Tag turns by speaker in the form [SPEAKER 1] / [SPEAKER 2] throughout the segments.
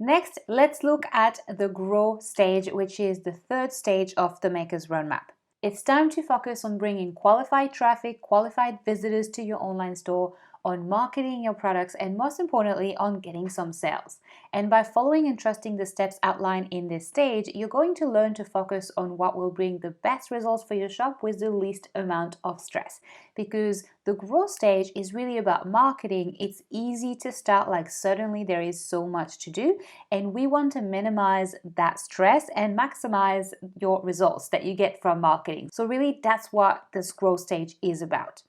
[SPEAKER 1] Next, let's look at the grow stage, which is the third stage of the Maker's Roadmap. It's time to focus on bringing qualified traffic, qualified visitors to your online store, on marketing your products, and most importantly, on getting some sales. And by following and trusting the steps outlined in this stage, you're going to learn to focus on what will bring the best results for your shop with the least amount of stress. Because the growth stage is really about marketing. It's easy to start, like certainly there is so much to do, and we want to minimize that stress and maximize your results that you get from marketing. So really that's what this growth stage is about.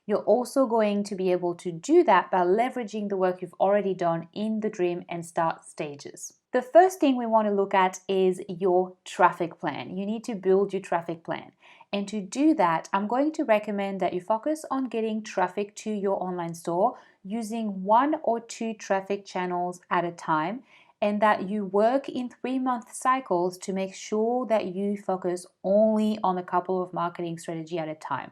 [SPEAKER 1] You're also going to be able to do that by leveraging the work you've already done in the dream and start stages. The first thing we want to look at is your traffic plan. You need to build your traffic plan. And to do that, I'm going to recommend that you focus on getting traffic to your online store using 1 or 2 traffic channels at a time, and that you work in 3-month cycles to make sure that you focus only on a couple of marketing strategies at a time.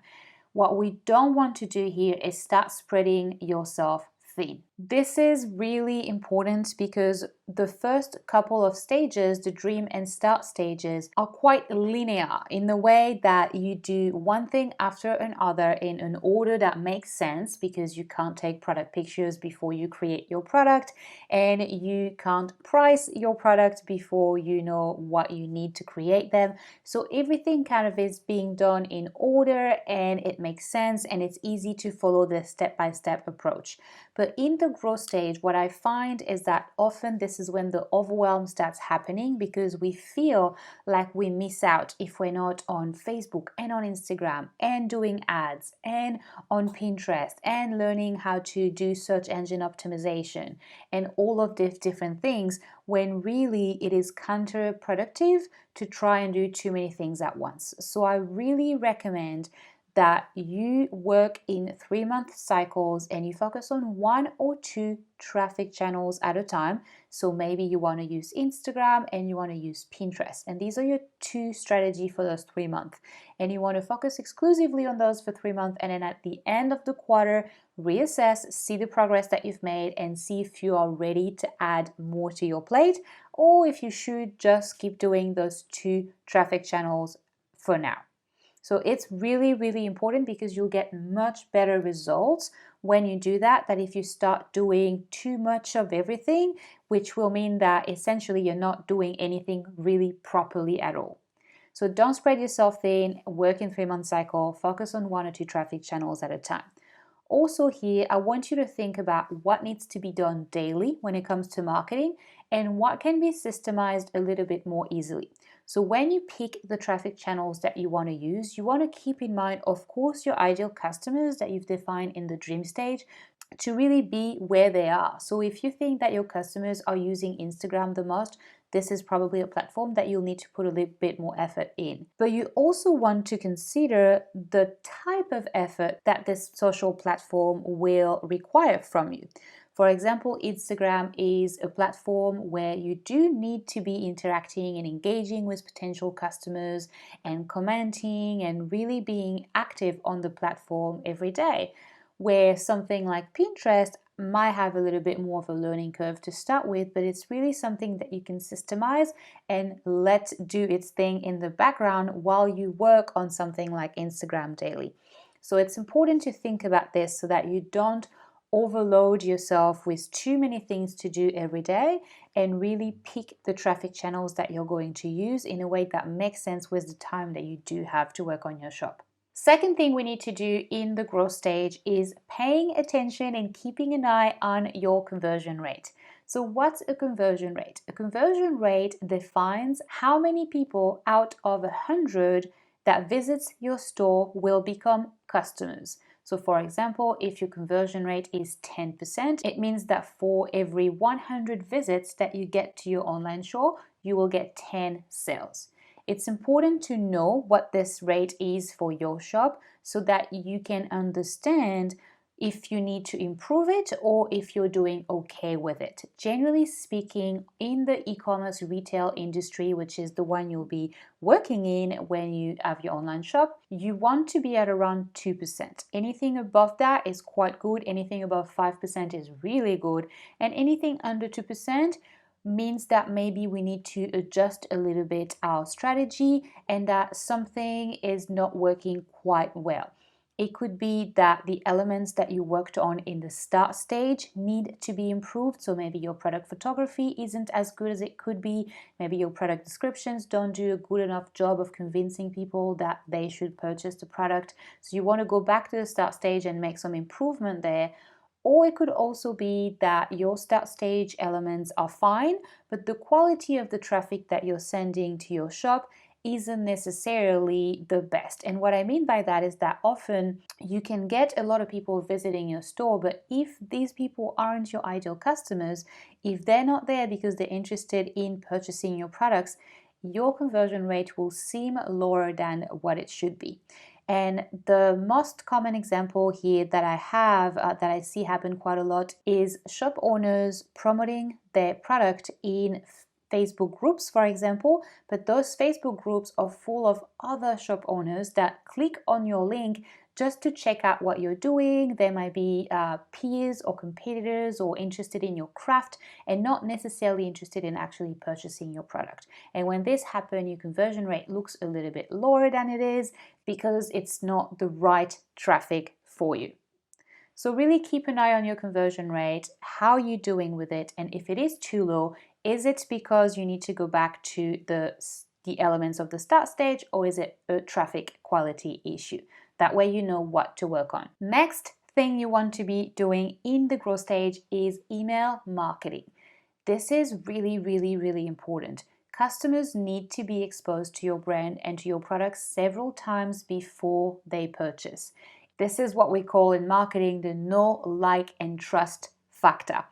[SPEAKER 1] What we don't want to do here is start spreading yourself thin. This is really important because the first couple of stages, the dream and start stages, are quite linear in the way that you do one thing after another in an order that makes sense, because you can't take product pictures before you create your product, and you can't price your product before you know what you need to create them. So everything kind of is being done in order, and it makes sense, and it's easy to follow the step-by-step approach. But in the growth stage, what I find is that often this is when the overwhelm starts happening, because we feel like we miss out if we're not on Facebook and on Instagram and doing ads and on Pinterest and learning how to do search engine optimization and all of these different things, when really it is counterproductive to try and do too many things at once. So I really recommend that you work in 3-month cycles and you focus on 1 or 2 traffic channels at a time. So maybe you want to use Instagram and you want to use Pinterest, and these are your 2 strategies for those 3 months, and you want to focus exclusively on those for 3 months, and then at the end of the quarter reassess, see the progress that you've made, and see if you are ready to add more to your plate, or if you should just keep doing those 2 traffic channels for now. So it's really, really important, because you'll get much better results when you do that than if you start doing too much of everything, which will mean that essentially you're not doing anything really properly at all. So don't spread yourself thin, work in 3-month cycle, focus on 1 or 2 traffic channels at a time. Also here, I want you to think about what needs to be done daily when it comes to marketing and what can be systemized a little bit more easily. So when you pick the traffic channels that you want to use, you want to keep in mind, of course, your ideal customers that you've defined in the dream stage to really be where they are. So if you think that your customers are using Instagram the most, this is probably a platform that you'll need to put a little bit more effort in. But you also want to consider the type of effort that this social platform will require from you. For example, Instagram is a platform where you do need to be interacting and engaging with potential customers and commenting and really being active on the platform every day, where something like Pinterest might have a little bit more of a learning curve to start with, but it's really something that you can systemize and let do its thing in the background while you work on something like Instagram daily. So it's important to think about this so that you don't overload yourself with too many things to do every day, and really pick the traffic channels that you're going to use in a way that makes sense with the time that you do have to work on your shop. Second thing we need to do in the growth stage is paying attention and keeping an eye on your conversion rate. So what's a conversion rate? A conversion rate defines how many people out of 100 that visits your store will become customers. So for example, if your conversion rate is 10%, it means that for every 100 visits that you get to your online store, you will get 10 sales. It's important to know what this rate is for your shop so that you can understand if you need to improve it or if you're doing okay with it. Generally speaking, in the e-commerce retail industry, which is the one you'll be working in when you have your online shop, you want to be at around 2%. Anything above that is quite good. Anything above 5% is really good. And anything under 2%, means that maybe we need to adjust a little bit our strategy and that something is not working quite well. It could be that the elements that you worked on in the start stage need to be improved. So maybe your product photography isn't as good as it could be. Maybe your product descriptions don't do a good enough job of convincing people that they should purchase the product. So you want to go back to the start stage and make some improvement there. Or it could also be that your start stage elements are fine, but the quality of the traffic that you're sending to your shop isn't necessarily the best. And what I mean by that is that often you can get a lot of people visiting your store, but if these people aren't your ideal customers, if they're not there because they're interested in purchasing your products, your conversion rate will seem lower than what it should be. And the most common example here that I have, that I see happen quite a lot, is shop owners promoting their product in Facebook groups, for example, but those Facebook groups are full of other shop owners that click on your link just to check out what you're doing. They might be peers or competitors or interested in your craft and not necessarily interested in actually purchasing your product. And when this happens, your conversion rate looks a little bit lower than it is because it's not the right traffic for you. So really keep an eye on your conversion rate, how you're doing with it, and if it is too low, is it because you need to go back to the elements of the start stage, or is it a traffic quality issue? That way you know what to work on. Next thing you want to be doing in the growth stage is email marketing. This is really, really, really important. Customers need to be exposed to your brand and to your products several times before they purchase. This is what we call in marketing the know, like, and trust factor.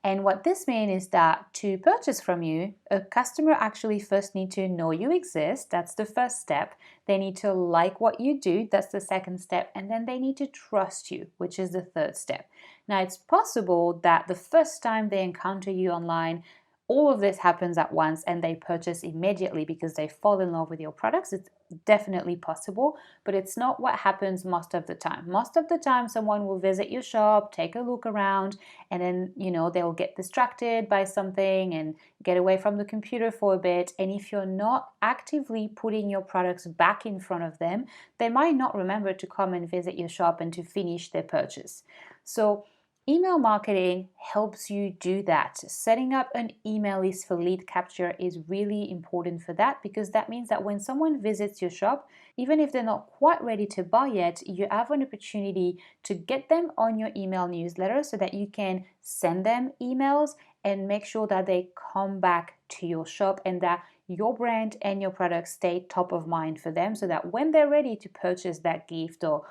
[SPEAKER 1] And what this means is that to purchase from you, a customer actually first need to know you exist. That's the first step. They need to like what you do. That's the second step. And then they need to trust you, which is the third step. Now, it's possible that the first time they encounter you online, all of this happens at once and they purchase immediately because they fall in love with your products. It's definitely possible, but it's not what happens most of the time. Most of the time, someone will visit your shop, take a look around, and then, they'll get distracted by something and get away from the computer for a bit. And if you're not actively putting your products back in front of them, they might not remember to come and visit your shop and to finish their purchase. So email marketing helps you do that. Setting up an email list for lead capture is really important for that, because that means that when someone visits your shop, even if they're not quite ready to buy yet, you have an opportunity to get them on your email newsletter so that you can send them emails and make sure that they come back to your shop and that your brand and your products stay top of mind for them, so that when they're ready to purchase that gift or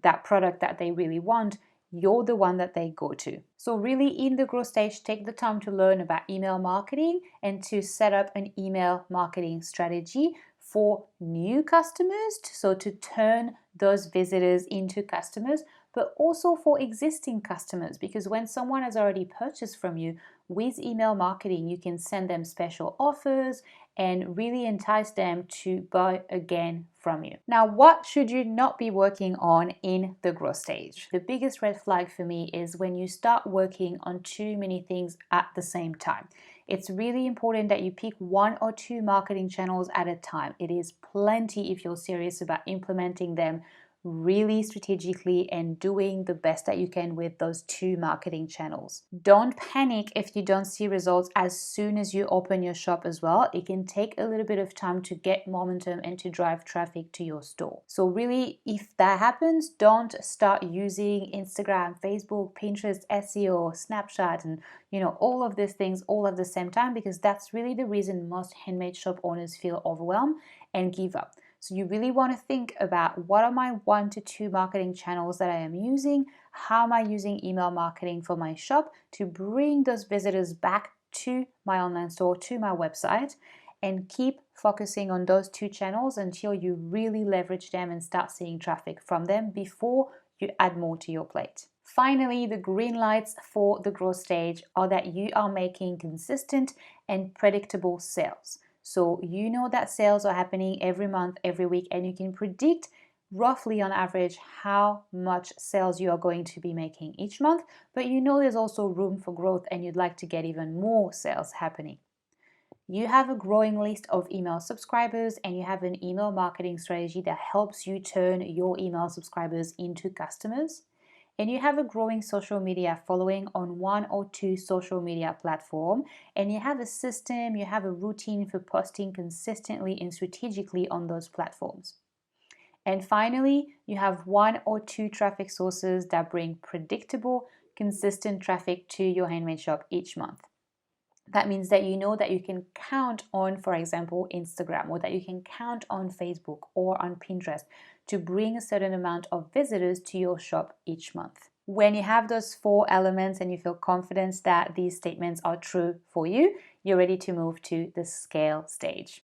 [SPEAKER 1] that product that they really want, you're the one that they go to. So really, in the growth stage, take the time to learn about email marketing and to set up an email marketing strategy for new customers, so to turn those visitors into customers, but also for existing customers, because when someone has already purchased from you, with email marketing, you can send them special offers and really entice them to buy again from you. Now, what should you not be working on in the growth stage? The biggest red flag for me is when you start working on too many things at the same time. It's really important that you pick 1 or 2 marketing channels at a time. It is plenty if you're serious about implementing them really strategically and doing the best that you can with those 2 marketing channels. Don't panic if you don't see results as soon as you open your shop as well. It can take a little bit of time to get momentum and to drive traffic to your store. So really, if that happens, don't start using Instagram, Facebook, Pinterest, SEO, Snapchat, and all of these things all at the same time, because that's really the reason most handmade shop owners feel overwhelmed and give up. So you really want to think about, what are my 1 to 2 marketing channels that I am using? How am I using email marketing for my shop to bring those visitors back to my online store, to my website? And keep focusing on those 2 channels until you really leverage them and start seeing traffic from them before you add more to your plate. Finally, the green lights for the growth stage are that you are making consistent and predictable sales. So you know that sales are happening every month, every week, and you can predict roughly on average how much sales you are going to be making each month, but there's also room for growth and you'd like to get even more sales happening. You have a growing list of email subscribers, and you have an email marketing strategy that helps you turn your email subscribers into customers. And you have a growing social media following on one or two social media platforms, and you have a system, you have a routine for posting consistently and strategically on those platforms. And finally, you have one or two traffic sources that bring predictable, consistent traffic to your handmade shop each month. That means that you know that you can count on, for example, Instagram, or that you can count on Facebook or on Pinterest to bring a certain amount of visitors to your shop each month. When you have those 4 elements and you feel confident that these statements are true for you, you're ready to move to the scale stage.